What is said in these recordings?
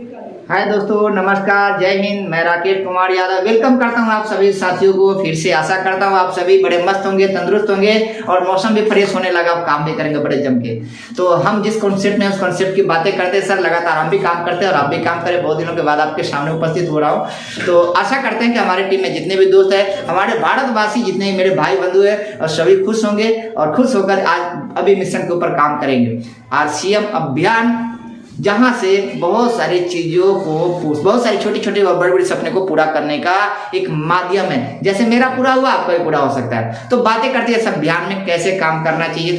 हाय दोस्तों, नमस्कार, जय हिंद। मैं राकेश कुमार यादव वेलकम करता हूं आप सभी साथियों को। फिर से आशा करता हूं आप सभी बड़े मस्त होंगे, तंदुरुस्त होंगे और मौसम भी फ्रेश होने लगा, आप काम भी करेंगे बड़े जम के। तो हम जिस कॉन्सेप्ट में उस कॉन्सेप्ट की बातें करते हैं सर, लगातार हम भी काम करते हैं और आप भी काम करें। बहुत दिनों के बाद आपके सामने उपस्थित हो रहा हूँ। तो आशा करते हैं कि हमारी टीम में जितने भी दोस्त हैं, हमारे भारतवासी जितने मेरे भाई बंधु हैं, और सभी खुश होंगे और खुश होकर आज अभी मिशन के ऊपर काम करेंगे। RCM अभियान, जहां से बहुत सारी चीजों को, बहुत सारी छोटी छोटी और बड़ी बड़ी सपने को पूरा करने का एक माध्यम है। जैसे मेरा पूरा हुआ, आपका भी पूरा हो सकता है। तो बातें करते हैं इस अभियान में कैसे काम करना चाहिए,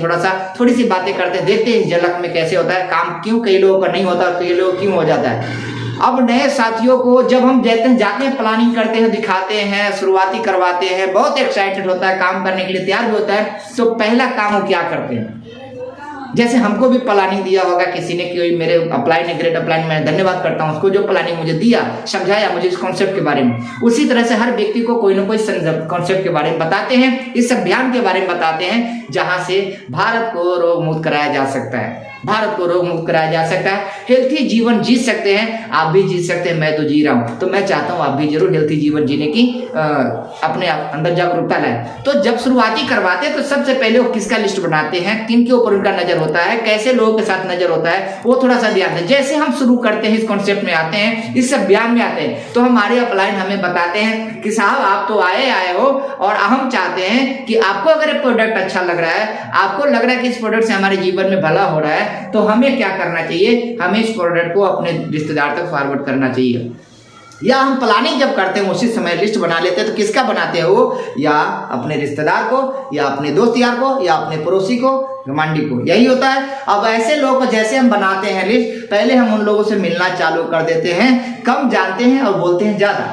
थोड़ी सी बातें करते हैं, देखते हैं झलक में कैसे होता है काम, क्यों कई लोगों का नहीं होता, कई लोग क्यों हो जाता है। अब नए साथियों को जब हम जाते हैं, प्लानिंग करते हैं, दिखाते हैं, शुरुआती करवाते हैं, बहुत एक्साइटेड होता है, काम करने के लिए तैयार भी होता है। तो पहला काम वो क्या करते हैं, जैसे हमको भी प्लानिंग दिया होगा किसी ने, कोई मेरे अपलाइन ने, ग्रेट अपलाइन, मैं धन्यवाद करता हूं उसको, जो प्लानिंग मुझे दिया, समझाया मुझे इस कॉन्सेप्ट के बारे में। उसी तरह से हर व्यक्ति को कोई ना कोई कॉन्सेप्ट के बारे में बताते हैं, इस अभियान के बारे में बताते हैं, जहां से भारत को रोग मुक्त कराया जा सकता है, भारत को रोग मुक्त कराया जा सकता है, हेल्थी जीवन जी सकते हैं। आप भी जी सकते हैं, मैं तो जी रहा हूं। तो मैं चाहता हूं आप भी जरूर हेल्थी जीवन जीने की अपने अंदर जागरूकता लाए। तो जब शुरुआती करवाते हैं तो सबसे पहले वो किसका लिस्ट बनाते हैं, किन के ऊपर उनका नजर होता है, कैसे लोगों के साथ नजर होता है, वो थोड़ा सा ध्यान दें। जैसे हम शुरू करते हैं, इस कॉन्सेप्ट में आते हैं, इस अभियान में आते हैं, तो हमारे अपलाइन हमें बताते हैं कि साहब आप तो आए हो और हम चाहते हैं कि आपको अगर प्रोडक्ट अच्छा लग रहा है, आपको लग रहा है कि इस प्रोडक्ट से हमारे जीवन में भला हो रहा है, तो हमें क्या करना चाहिए, हमें इस प्रोडक्ट को अपने रिश्तेदार तक फॉरवर्ड करना चाहिए। या हम प्लानिंग जब करते हैं उसी समय लिस्ट बना लेते हैं, तो किसका बनाते हैं वो, या अपने रिश्तेदार को, या अपने दोस्त यार को, या अपने पड़ोसी को, घमंडी को, यही होता है। अब ऐसे लोगों को जैसे हम बनाते हैं लिस्ट, पहले हम उन लोगों से मिलना चालू कर देते हैं। कम जानते हैं और बोलते हैं ज्यादा,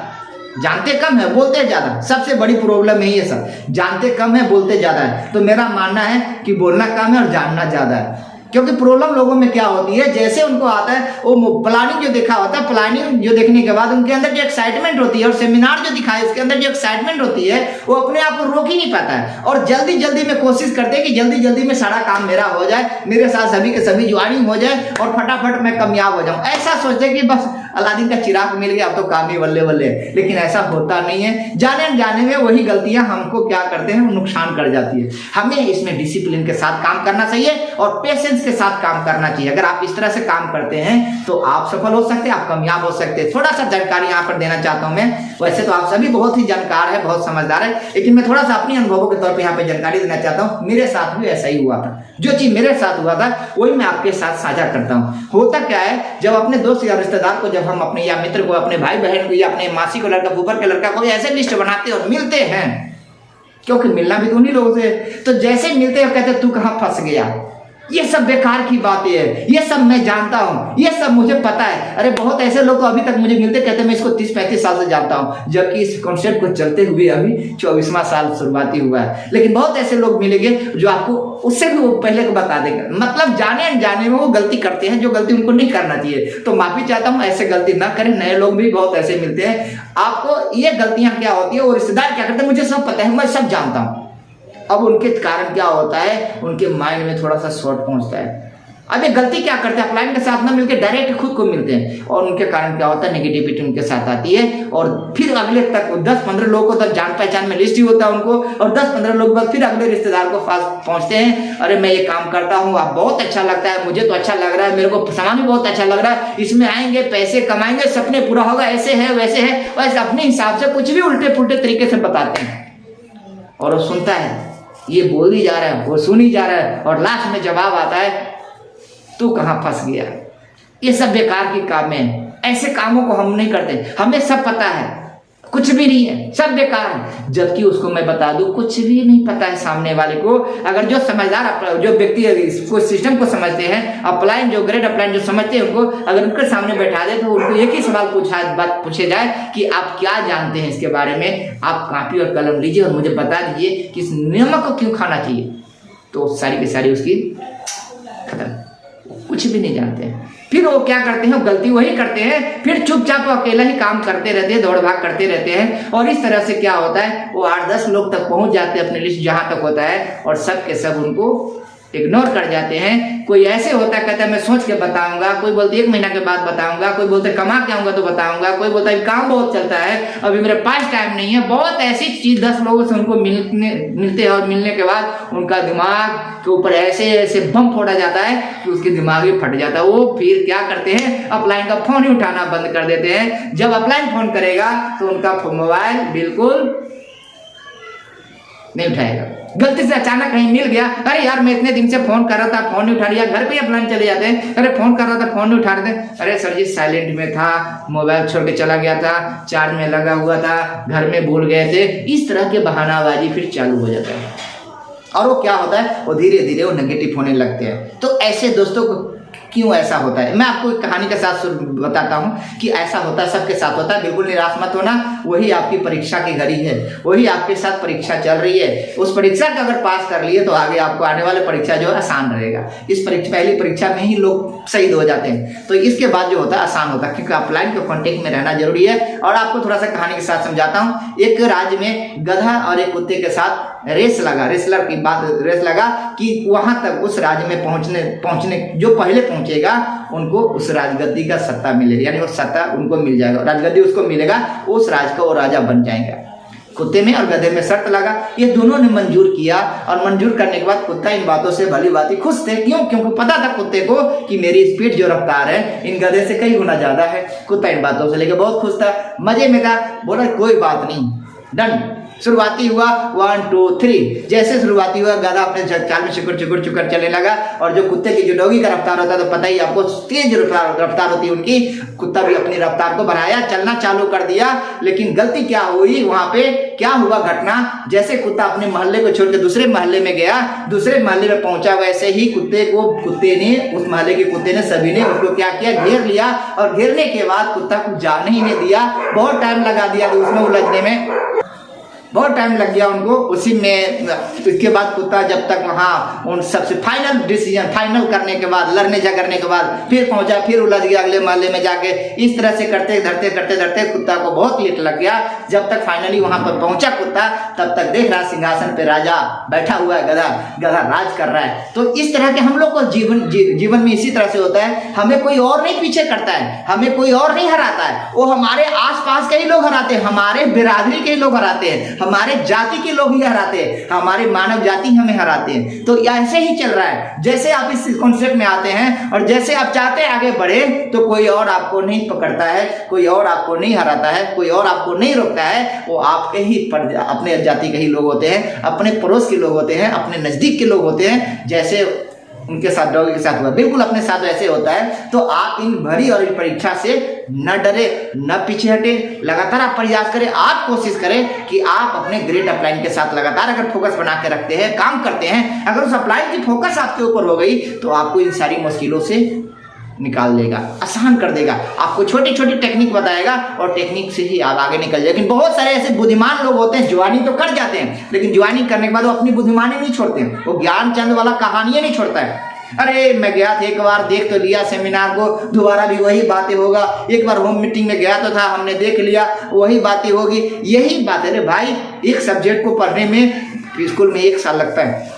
जानते कम है बोलते ज्यादा। सबसे बड़ी प्रॉब्लम यही है सर, जानते कम है बोलते ज्यादा है। तो मेरा मानना है कि बोलना कम है और जानना ज्यादा है। क्योंकि प्रॉब्लम लोगों में क्या होती है, जैसे उनको आता है वो प्लानिंग जो देखा होता है, प्लानिंग जो देखने के बाद उनके अंदर जो एक्साइटमेंट होती है, और सेमिनार जो दिखाए उसके अंदर जो एक्साइटमेंट होती है, वो अपने आप को रोक ही नहीं पाता है, और जल्दी जल्दी में कोशिश करते हैं कि जल्दी जल्दी में सारा काम मेरा हो जाए, मेरे साथ सभी के सभी ज्वाइनिंग हो जाए और फटाफट मैं कामयाब हो जाऊं। ऐसा सोचते हैं कि बस अलादीन का चिराग मिल गया, अब तो काम ही बल्ले बल्ले। लेकिन ऐसा होता नहीं है। जाने जाने में वही गलतियां हमको क्या करते हैं, नुकसान कर जाती है। हमें इसमें डिसिप्लिन के साथ काम करना चाहिए और पेशेंस के साथ काम करना चाहिए। अगर आप इस तरह से काम करते हैं तो आप सफल हो सकते हैं, आप कामयाब हो सकते हैं। थोड़ा सा जानकारी यहाँ पर देना चाहता हूं मैं। वैसे तो आप सभी बहुत ही जानकार है, बहुत समझदार है, लेकिन मैं थोड़ा सा अपने अनुभवों के तौर पर यहाँ पे जानकारी देना चाहता हूँ। मेरे साथ भी ऐसा ही हुआ था, जो चीज मेरे साथ हुआ था वही मैं आपके साथ साझा करता हूँ। होता क्या है, जब अपने दोस्त या रिश्तेदार को, जब हम अपने या मित्र को, अपने भाई बहन को, या अपने मासी को, लड़का फूफर के लड़का को ऐसे लिस्ट बनाते और मिलते हैं, क्योंकि मिलना भी तो उन्हीं लोगों से, तो जैसे मिलते हैं कहते तू कहां फंस गया, ये सब बेकार की बातें है, ये सब मैं जानता हूं, ये सब मुझे पता है। अरे बहुत ऐसे लोग अभी तक मुझे मिलते कहते मैं इसको 30-35 साल से जानता हूं, जबकि इस कॉन्सेप्ट को चलते हुए अभी 24वां साल शुरुआती हुआ है। लेकिन बहुत ऐसे लोग मिलेंगे जो आपको उससे भी वो पहले को बता देंगे, मतलब जाने अनजाने में वो गलती करते हैं जो गलती उनको नहीं करना चाहिए। तो माफी चाहता हूं, ऐसे गलती ना करें। नए लोग भी बहुत ऐसे मिलते हैं, आपको ये गलतियां क्या होती है, वो रिश्तेदार क्या करते हैं, मुझे सब पता है, मैं सब जानता हूं। अब उनके कारण क्या होता है, उनके माइंड में थोड़ा सा शॉर्ट पहुंचता है। अब ये गलती क्या करते हैं, अपलाइन के साथ ना मिलकर डायरेक्ट खुद को मिलते हैं, और उनके कारण क्या होता है, नेगेटिविटी उनके साथ आती है। और फिर अगले तक 10-15 लोगों को तक जान पहचान में लिस्ट ही होता है उनको, और 10-15 लोग बाद फिर अगले रिश्तेदार को पास पहुंचते हैं, अरे मैं ये काम करता हूँ, आप बहुत अच्छा लगता है, मुझे तो अच्छा लग रहा है, मेरे को सामान भी बहुत अच्छा लग रहा है, इसमें आएंगे पैसे कमाएंगे, सपने पूरा होगा, ऐसे है वैसे है, वैसे अपने हिसाब से कुछ भी उल्टे पुल्टे तरीके से बताते हैं। और वो सुनता है, ये बोल ही जा रहा है, वो सुन ही जा रहा है, और लास्ट में जवाब आता है तू कहां फंस गया। ये सब बेकार के काम है, ऐसे कामों को हम नहीं करते। हमें सब पता है, कुछ भी नहीं है, सब बेकार है। जबकि उसको मैं बता दूं कुछ भी नहीं पता है सामने वाले को। अगर जो समझदार, जो व्यक्ति इसको सिस्टम को समझते हैं, अपलाइन जो ग्रेड अपलाइन जो समझते हैं, उनको अगर उनके सामने बैठा दे तो उनको एक ही सवाल पूछे जाए कि आप क्या जानते हैं इसके बारे में, आप कॉपी और कलम लीजिए और मुझे बता दीजिए कि इस नमक को क्यों खाना चाहिए, तो सारी की सारी उसकी खत्म, कुछ भी नहीं जानते हैं। फिर वो क्या करते हैं, गलती वही करते हैं, फिर चुपचाप अकेला ही काम करते रहते हैं, दौड़ भाग करते रहते हैं। और इस तरह से क्या होता है, वो 8-10 लोग तक पहुंच जाते हैं अपनी लिस्ट जहां तक होता है, और सब के सब उनको इग्नोर कर जाते हैं। कोई ऐसे होता है कहता है मैं सोच के बताऊंगा, कोई बोलते 1 महीना के बाद बताऊंगा, कोई बोलते कमा के आऊंगा तो बताऊंगा, कोई बोलता है काम बहुत चलता है अभी मेरे पास टाइम नहीं है। बहुत ऐसी चीज 10 लोगों से उनको मिलते हैं और मिलने के बाद उनका दिमाग के ऊपर ऐसे ऐसे बम फोड़ा जाता है कि उसके दिमाग ही फट जाता है। वो फिर क्या करते हैं, अपलाइन का फोन ही उठाना बंद कर देते हैं। जब अपलाइन फोन करेगा तो उनका मोबाइल बिल्कुल नहीं उठाएगा। गलती से अचानक कहीं मिल गया, अरे यार मैं इतने दिन से फोन कर रहा था, फोन नहीं उठा लिया। घर पे अपलाइन चले जाते हैं, अरे फोन कर रहा था फोन नहीं उठा रहे थे, अरे सर जी साइलेंट में था, मोबाइल छोड़ के चला गया था, चार्ज में लगा हुआ था, घर में भूल गए थे। इस तरह के बहानाबाजी फिर चालू हो जाता है और वो क्या होता है, वो धीरे धीरे वो नेगेटिव होने लगते हैं। तो ऐसे दोस्तों को क्यों ऐसा होता है, मैं आपको एक कहानी के साथ बताता हूं कि ऐसा होता है, सबके साथ होता है। बिल्कुल निराश मत होना, वही आपकी परीक्षा की घड़ी है, वही आपके साथ परीक्षा चल रही है। उस परीक्षा का अगर पास कर लिए तो आगे आपको आने वाले परीक्षा जो है आसान रहेगा। इस परीक्षा पहली परीक्षा में ही लोग शहीद हो जाते हैं, तो इसके बाद जो होता है आसान होता है, क्योंकि अपलाइन के कॉन्टेक्ट में रहना जरूरी है। और आपको थोड़ा सा कहानी के साथ समझाता हूँ। एक राज्य में गधा और एक कुत्ते के साथ रेस लगा कि वहां तक उस राज्य में पहुंचने जो पहले पहुंचेगा उनको उस राजगद्दी का सत्ता मिलेगा, यानी वो सत्ता उनको मिल जाएगा, राजगद्दी उसको मिलेगा, उस राज का वो राजा बन जाएगा। कुत्ते में और गधे में शर्त लगा, ये दोनों ने मंजूर किया और मंजूर करने के बाद कुत्ता इन बातों से भली भांति खुश थे। क्यों? क्योंकि पता था कुत्ते को कि मेरी स्पीड जो रफ्तार है इन गधे से कई गुना ज्यादा है। कुत्ता इन बातों से लेकर बहुत खुश था, मजे में था, बोला कोई बात नहीं, डन। शुरुआती हुआ 1 2 3, जैसे शुरुआती हुआ गधा अपने चाल में चुकर चलने लगा। और जो कुत्ते की जो डॉगी का रफ्तार होता है तो पता ही आपको, तेज रफ्तार होती है उनकी, कुत्ता भी अपनी रफ्तार को बढ़ाया, चलना चालू कर दिया। लेकिन गलती क्या हुई, वहां पे क्या हुआ घटना, जैसे कुत्ता अपने मोहल्ले को छोड़ के दूसरे मोहल्ले में गया, दूसरे मोहल्ले में पहुंचा, वैसे ही उस मोहल्ले के कुत्ते ने सभी ने उसको क्या किया, घेर लिया। और घेरने के बाद कुत्ता को जाने ही नहीं दिया, बहुत टाइम लगा दिया उसमें उलझने में, बहुत टाइम लग गया उनको उसी में। इसके बाद कुत्ता जब तक वहाँ उन सबसे फाइनल करने के बाद, लड़ने झगड़ने के बाद फिर पहुंचा, फिर उलझ गया अगले मोहल्ले में जाके। इस तरह से करते धरते कुत्ता को बहुत लेट लग गया। जब तक फाइनली वहां पर पहुंचा कुत्ता, तब तक देख रहा सिंहासन पे राजा बैठा हुआ है, गधा राज कर रहा है। तो इस तरह के हम लोग को जीवन में इसी तरह से होता है, हमें कोई और नहीं पीछे करता है, हमें कोई और नहीं हराता है, वो हमारे आसपास के ही लोग हराते हैं, हमारे बिरादरी के ही लोग हराते हैं, हमारे जाति के लोग ही हराते हैं, हमारे मानव जाति हमें हराते हैं। तो ऐसे ही चल रहा है। जैसे आप इस कॉन्सेप्ट में आते हैं और जैसे आप चाहते हैं आगे बढ़े, तो कोई और आपको नहीं पकड़ता है, कोई और आपको नहीं हराता है, कोई और आपको नहीं रोकता है। वो आपके ही अपने जाति के ही लोग होते हैं, अपने पड़ोस के लोग होते हैं, अपने नजदीक के लोग होते हैं। जैसे उनके साथ डॉगी के साथ हुआ, बिल्कुल अपने साथ वैसे होता है। तो आप इन भरी और परीक्षा से न डरे, न पीछे हटे, लगातार आप प्रयास करें, आप कोशिश करें कि आप अपने ग्रेट अपलाइन के साथ लगातार अगर फोकस बना के रखते हैं, काम करते हैं, अगर उस अपलाइन की फोकस आपके ऊपर हो गई तो आपको इन सारी मुश्किलों से निकाल देगा, आसान कर देगा, आपको छोटी छोटी टेक्निक बताएगा और टेक्निक से ही आप आगे निकल जाए। लेकिन बहुत सारे ऐसे बुद्धिमान लोग होते हैं, ज्वाइनिंग तो कर जाते हैं, लेकिन ज्वाइनिंग करने के बाद वो अपनी बुद्धिमानी नहीं छोड़ते हैं, वो ज्ञानचंद वाला कहानियां नहीं छोड़ता है। अरे मैं गया था एक बार, देख तो लिया सेमिनार को, दोबारा भी वही बातें होगा, एक बार होम मीटिंग में गया तो था, हमने देख लिया, वही बातें होगी, यही बात है। अरे भाई, एक सब्जेक्ट को पढ़ने में स्कूल में 1 साल लगता है,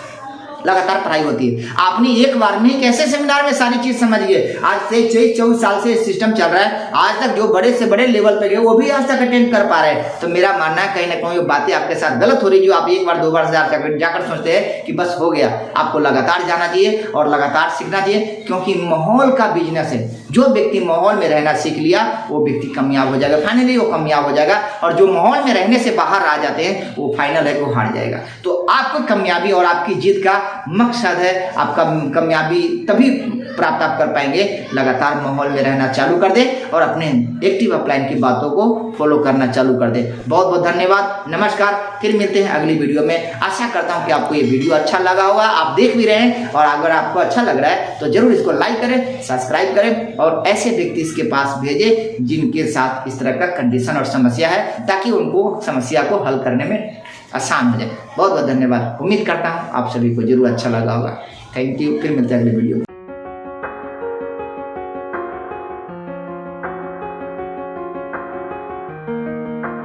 लगातार पढ़ाई होती है। आपने एक बार में कैसे सेमिनार में सारी चीज समझ गए? आज से 23-24 साल से सिस्टम चल रहा है, आज तक जो बड़े से बड़े लेवल पे गए वो भी आज तक अटेंड कर पा रहे हैं। तो मेरा मानना है कहीं ना कहीं बातें आपके साथ गलत हो रही, जो आप एक बार 2 बार जाकर सोचते हैं कि बस हो गया। आपको लगातार जाना चाहिए और लगातार सीखना चाहिए, क्योंकि माहौल का बिजनेस है। जो व्यक्ति माहौल में रहना सीख लिया वो व्यक्ति कामयाब हो जाएगा, फाइनली वो कामयाब हो जाएगा। और जो माहौल में रहने से बाहर आ जाते हैं वो फाइनल है, वो हार जाएगा। तो आपको कामयाबी और आपकी जीत का मकसद है, आपका कामयाबी तभी प्राप्त आप कर पाएंगे, लगातार माहौल में रहना चालू कर दे और अपने एक्टिव अपलाइन की बातों को फॉलो करना चालू कर दे। बहुत बहुत धन्यवाद, नमस्कार, फिर मिलते हैं अगली वीडियो में। आशा करता हूं कि आपको ये वीडियो अच्छा लगा होगा, आप देख भी रहे हैं, और अगर आपको अच्छा लग रहा है तो जरूर इसको लाइक करें, सब्सक्राइब करें और ऐसे व्यक्ति इसके पास भेजें जिनके साथ इस तरह का कंडीशन और समस्या है, ताकि उनको समस्या को हल करने में आसान हो जाए। बहुत बहुत धन्यवाद, उम्मीद करता हूँ आप सभी को जरूर अच्छा लगा होगा। थैंक यू, फिर मिलते हैं अगली वीडियो में।